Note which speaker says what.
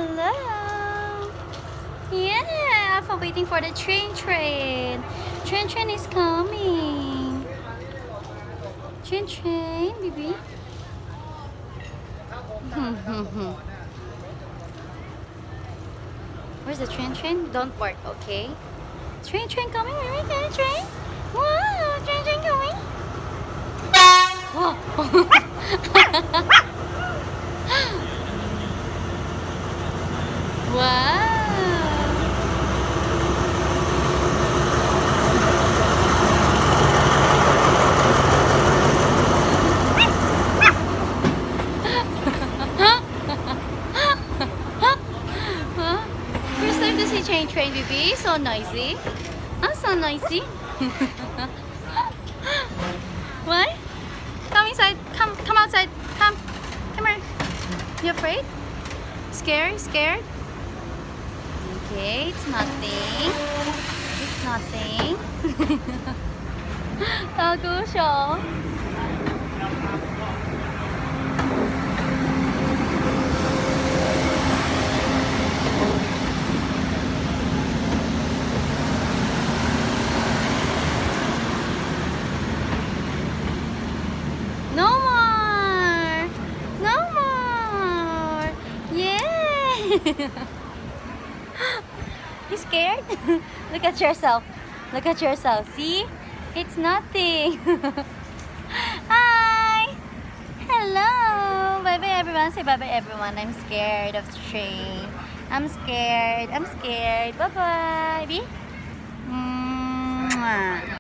Speaker 1: Hello. Yeah, I'm waiting for the train. Train is coming. Train, baby. Where's the train? Don't bark, okay? Train coming, baby. Train. Wow, train coming. Whoa. Wow. Huh? First time to see train, baby. So noisy. So noisy. What? Come inside. Come outside. Come here. You afraid? Scared? Okay, it's nothing. Tago siya. No more. Yeah. You scared? Look at yourself. See? It's nothing. Hi. Hello. Bye-bye, everyone. Say bye-bye, everyone. I'm scared of the train. I'm scared. Bye-bye. Mwah.